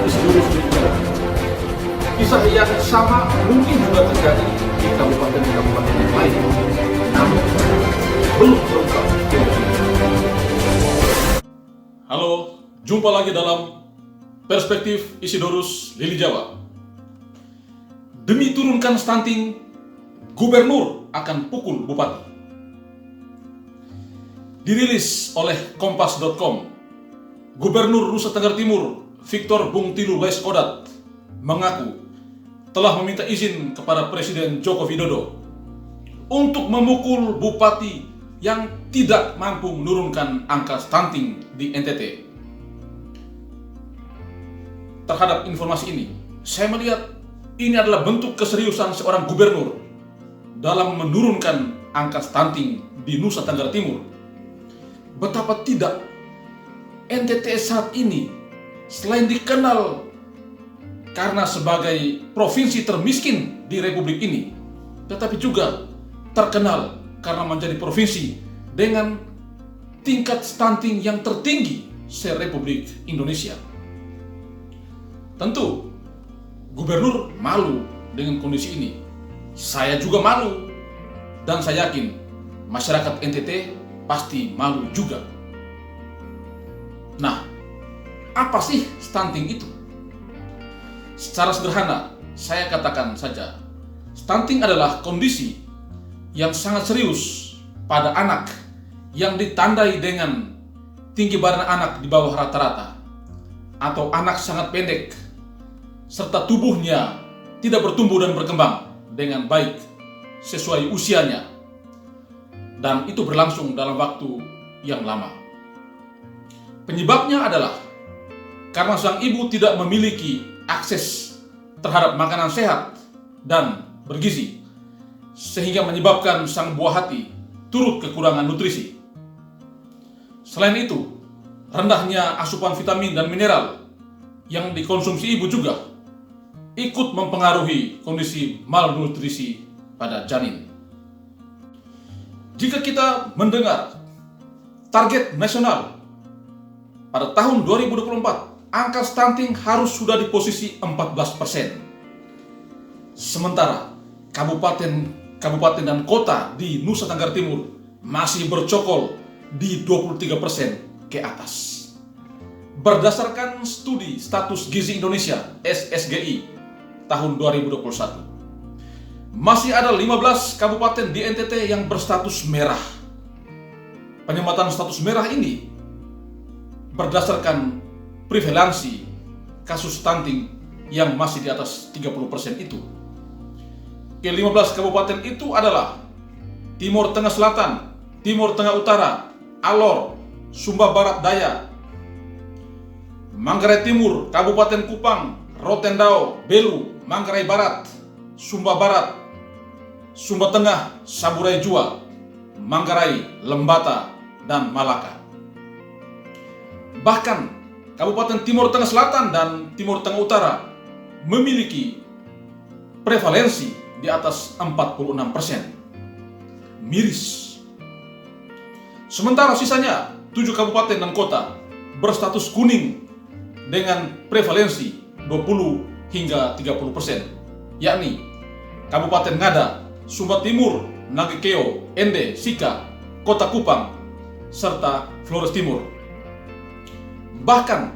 seluruh dunia. Kisah yang sama mungkin juga terjadi di kabupaten-kabupaten yang lain, namun belum terungkap. Halo, jumpa lagi dalam Perspektif Isidorus Lili Jawa. Demi turunkan stunting, gubernur akan pukul bupati. Dirilis oleh Kompas.com, Gubernur Nusa Tenggara Timur Victor Bung Tilu Laiskodat mengaku telah meminta izin kepada Presiden Joko Widodo untuk memukul bupati yang tidak mampu menurunkan angka stunting di NTT. Terhadap informasi ini, saya melihat ini adalah bentuk keseriusan seorang gubernur dalam menurunkan angka stunting di Nusa Tenggara Timur. Betapa tidak, NTT saat ini selain dikenal karena sebagai provinsi termiskin di Republik ini, tetapi juga terkenal karena menjadi provinsi dengan tingkat stunting yang tertinggi se-Republik Indonesia. Tentu, gubernur malu dengan kondisi ini. Saya juga malu, dan saya yakin masyarakat NTT pasti malu juga. Nah, apa sih stunting itu? Secara sederhana, saya katakan saja, stunting adalah kondisi yang sangat serius pada anak yang ditandai dengan tinggi badan anak di bawah rata-rata, atau anak sangat pendek, serta tubuhnya tidak bertumbuh dan berkembang dengan baik sesuai usianya, dan itu berlangsung dalam waktu yang lama. Penyebabnya adalah karena sang ibu tidak memiliki akses terhadap makanan sehat dan bergizi, sehingga menyebabkan sang buah hati turut kekurangan nutrisi. Selain itu, rendahnya asupan vitamin dan mineral yang dikonsumsi ibu juga ikut mempengaruhi kondisi malnutrisi pada janin. Jika kita mendengar target nasional pada tahun 2024, angka stunting harus sudah di posisi 14%. Sementara kabupaten dan kota di Nusa Tenggara Timur masih bercokol di 23% ke atas. Berdasarkan studi status gizi Indonesia (SSGI) tahun 2021, masih ada 15 kabupaten di NTT yang berstatus merah. Penyematan status merah ini berdasarkan prevalensi kasus stunting yang masih di atas 30% itu. Ke-15 kabupaten itu adalah Timur Tengah Selatan, Timur Tengah Utara, Alor, Sumba Barat Daya, Manggarai Timur, Kabupaten Kupang, Rotendao, Belu, Manggarai Barat, Sumba Barat, Sumba Tengah, Saburai Jua, Manggarai, Lembata, dan Malaka. Bahkan Kabupaten Timur Tengah Selatan dan Timur Tengah Utara memiliki prevalensi di atas 46%. Miris. Sementara sisanya 7 kabupaten dan kota berstatus kuning dengan prevalensi 20 hingga 30%, yakni Kabupaten Ngada, Sumba Timur, Nagekeo, Ende, Sika, Kota Kupang, serta Flores Timur. Bahkan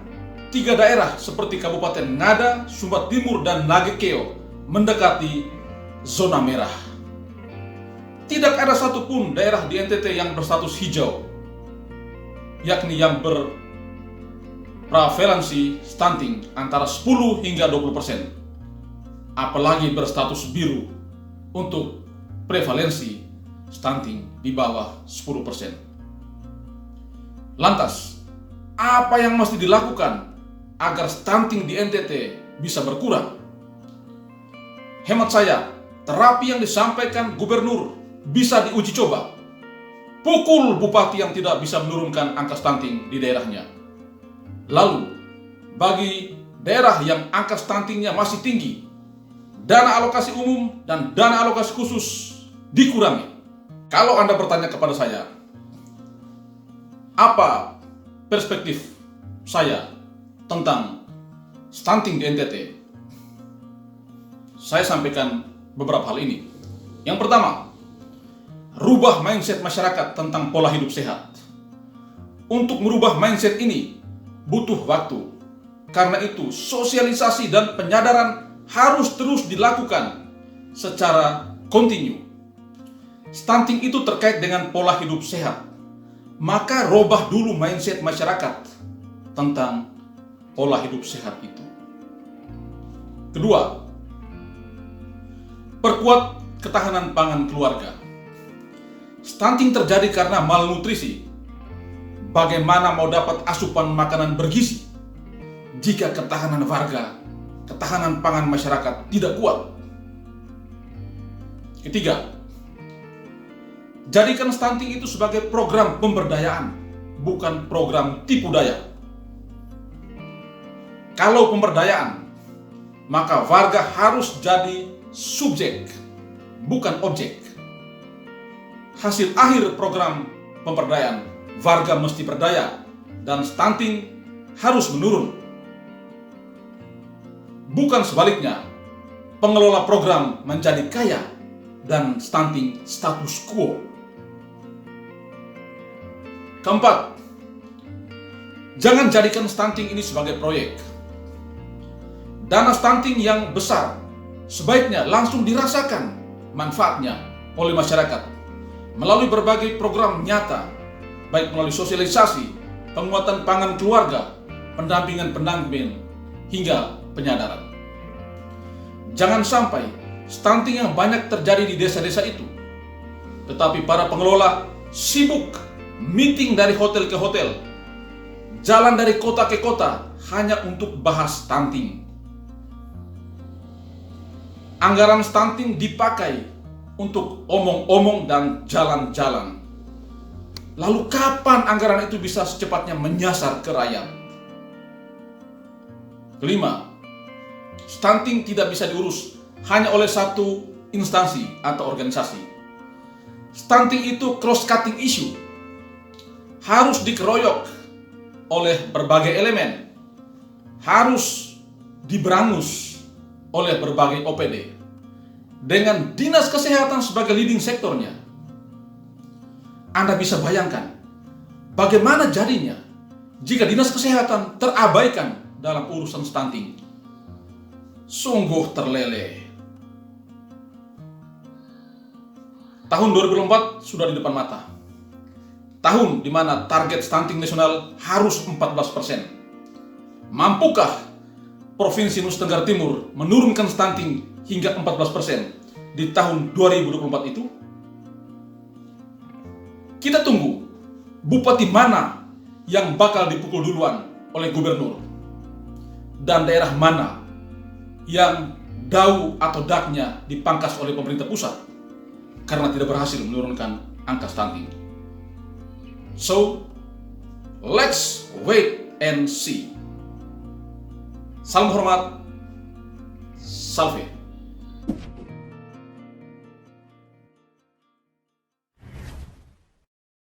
3 daerah seperti Kabupaten Ngada, Sumba Timur, dan Nagekeo mendekati zona merah. Tidak ada satupun daerah di NTT yang berstatus hijau, yakni yang berprevalensi stunting antara 10 hingga 20%, apalagi berstatus biru untuk prevalensi stunting di bawah 10%. Lantas, apa yang mesti dilakukan agar stunting di NTT bisa berkurang? Hemat saya, terapi yang disampaikan gubernur bisa diuji coba. Pukul bupati yang tidak bisa menurunkan angka stunting di daerahnya. Lalu, bagi daerah yang angka stuntingnya masih tinggi, dana alokasi umum dan dana alokasi khusus dikurangi. Kalau Anda bertanya kepada saya, apa perspektif saya tentang stunting di NTT, saya sampaikan beberapa hal ini. Yang pertama, rubah mindset masyarakat tentang pola hidup sehat. Untuk merubah mindset ini butuh waktu. Karena itu, sosialisasi dan penyadaran harus terus dilakukan secara kontinu. Stunting itu terkait dengan pola hidup sehat. Maka robah dulu mindset masyarakat tentang pola hidup sehat itu. Kedua, perkuat ketahanan pangan keluarga. Stunting terjadi karena malnutrisi. Bagaimana mau dapat asupan makanan bergizi jika ketahanan warga, ketahanan pangan masyarakat tidak kuat? Ketiga, jadikan stunting itu sebagai program pemberdayaan, bukan program tipu daya. Kalau pemberdayaan, maka warga harus jadi subjek, bukan objek. Hasil akhir program pemberdayaan, warga mesti berdaya dan stunting harus menurun. Bukan sebaliknya, pengelola program menjadi kaya dan stunting status quo. Keempat, jangan jadikan stunting ini sebagai proyek. Dana stunting yang besar sebaiknya langsung dirasakan manfaatnya oleh masyarakat melalui berbagai program nyata, baik melalui sosialisasi, penguatan pangan keluarga, pendampingan hingga penyadaran. Jangan sampai stunting yang banyak terjadi di desa-desa itu, tetapi para pengelola sibuk meeting dari hotel ke hotel, jalan dari kota ke kota hanya untuk bahas stunting. Anggaran stunting dipakai untuk omong-omong dan jalan-jalan. Lalu kapan anggaran itu bisa secepatnya menyasar ke rakyat? Kelima, stunting tidak bisa diurus hanya oleh satu instansi atau organisasi. Stunting itu cross-cutting issue, harus dikeroyok oleh berbagai elemen, harus diberangus oleh berbagai OPD, dengan dinas kesehatan sebagai leading sektornya. Anda bisa bayangkan bagaimana jadinya jika dinas kesehatan terabaikan dalam urusan stunting. Sungguh terleleh. Tahun 2004 sudah di depan mata. Tahun di mana target stunting nasional harus 14%. Mampukah Provinsi Nusa Tenggara Timur menurunkan stunting hingga 14% di tahun 2024 itu? Kita tunggu bupati mana yang bakal dipukul duluan oleh gubernur, dan daerah mana yang dau atau daknya dipangkas oleh pemerintah pusat karena tidak berhasil menurunkan angka stunting. So, let's wait and see. Salam hormat, salve.